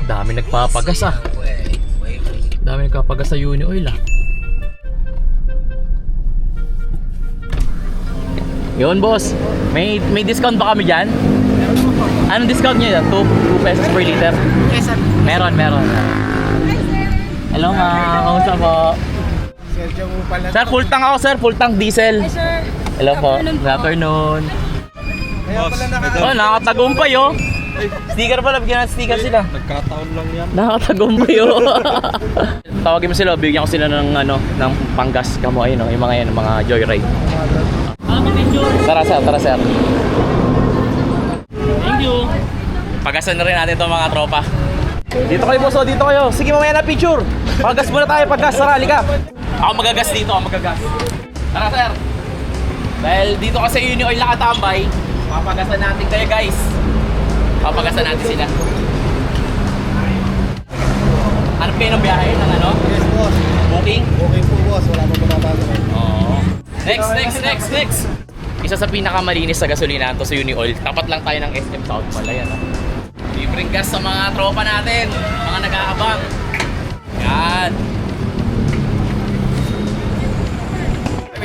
Dami nagpapagas ah. Dami nagpapagas sa Uni Oil ah. Yun boss, may discount ba kami dyan? Anong discount nyo yan? 2 pesos per liter? Yes, sir. Meron. Hello ma'am, kamusta po? Sergio mo pala. Sir, full tank ako sir, full tank diesel. Hi sir. Hello po, Good good afternoon. Kaya pala Oh, nakatagumpay oh. Sticker pala, bigyan natin sticker sila. Nagkataon lang yan. Nakatagumpay oh. Tawagin mo sila, bigyan ko sila ng ng panggas kamo ayun oh, yung mga yan, mga joyride. Tara sir. Thank you. Pagasan na rin natin itong mga tropa. Dito kayo boss, dito kayo. Sige mamaya na picture. Paggas muna tayo, paggas. Tara, halika. Ako magagas dito, Tara sir. Dahil dito kasi Uni Oil nakatambay, papagasan natin kayo guys. Papagasan natin sila. Hanap kayo ng biyahe ng ano? Yes, boss. Booking? Okay po, boss. Wala pa mababago. Oo. Next. Isa sa pinakamalinis sa gasolinahan to sa Uni Oil. Tapat lang tayo ng SM South pala yan. Libreng gas sa mga tropa natin, mga nag-aabang. Yan.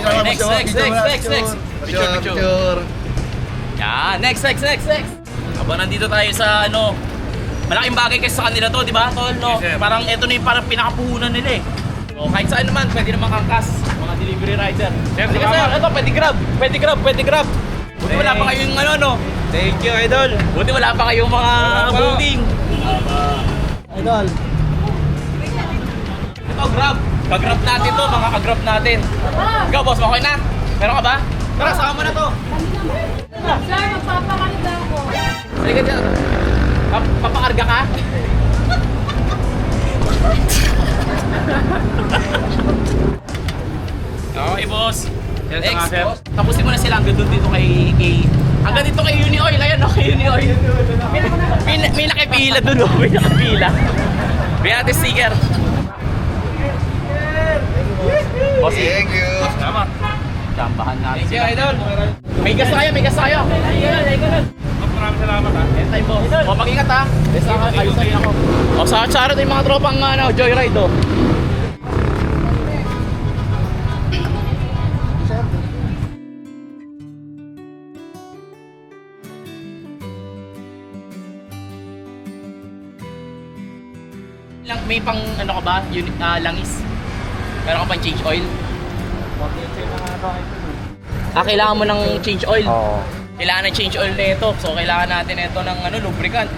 Next. Picture. Yan, next. Habang nandito tayo sa malaking bagay kasi sa kanila to, di ba, tol, no? Yes, parang ito na yung parang pinakapuhunan nila eh. So, kahit saan naman, pwede naman kangkas, mga delivery rider. Sir, ito, pwede grab. Buti wala pa kayong no? Thank you, idol. Buti wala pa kayong mga booking. Idol. Ito, grab. Ka-grab natin to, mga ka-grab natin. Ikaw, boss, okay na? Meron ka ba? Tara, saka mo na to. Sir, magpapakalita ako. Sige ka dyan. Papakarga ka? Okay, boss. Next, tapusin mo na sila hanggang dito kay hanggang dito kay Uni Oil. Ayan, kay Uni Oil. May nakipila doon, may nakipila. Bigyan natin sticker. Boss, Thank you. salamat. Chambahan natin sila. Idol. May gas na kayo. Maraming salamat ha. Time boss. O, mag-ingat ha. Ayos na rin ako. O, sa charot yung mga tropang joyride o. May pang ka ba? Unit langis. Meron ka pang change oil? Kailangan mo ng change oil? Oo. Kailangan ng change oil nito. So kailangan natin ito ng lubricant.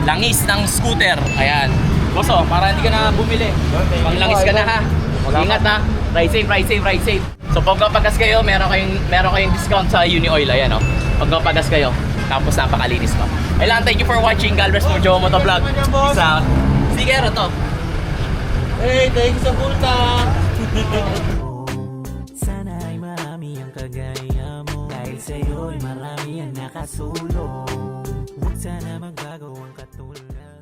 Langis ng scooter. Ayan. Boss para hindi ka na bumili. Panglangis ka na ha. Ingat ha. Ride safe. So pag pagas kayo, meron kayong discount sa Uni Oil. Ayan o. Pag pagas kayo, tapos napakalinis pa. Kailangan, thank you for watching Galvez Mojo Motovlog. Peace out. Sige, to. Hey, thank you sa bulta. Sana ay marami ang kagaya mo, dahil sa'yo'y marami ang nakasulong. Huwag sana magbago ang katulad.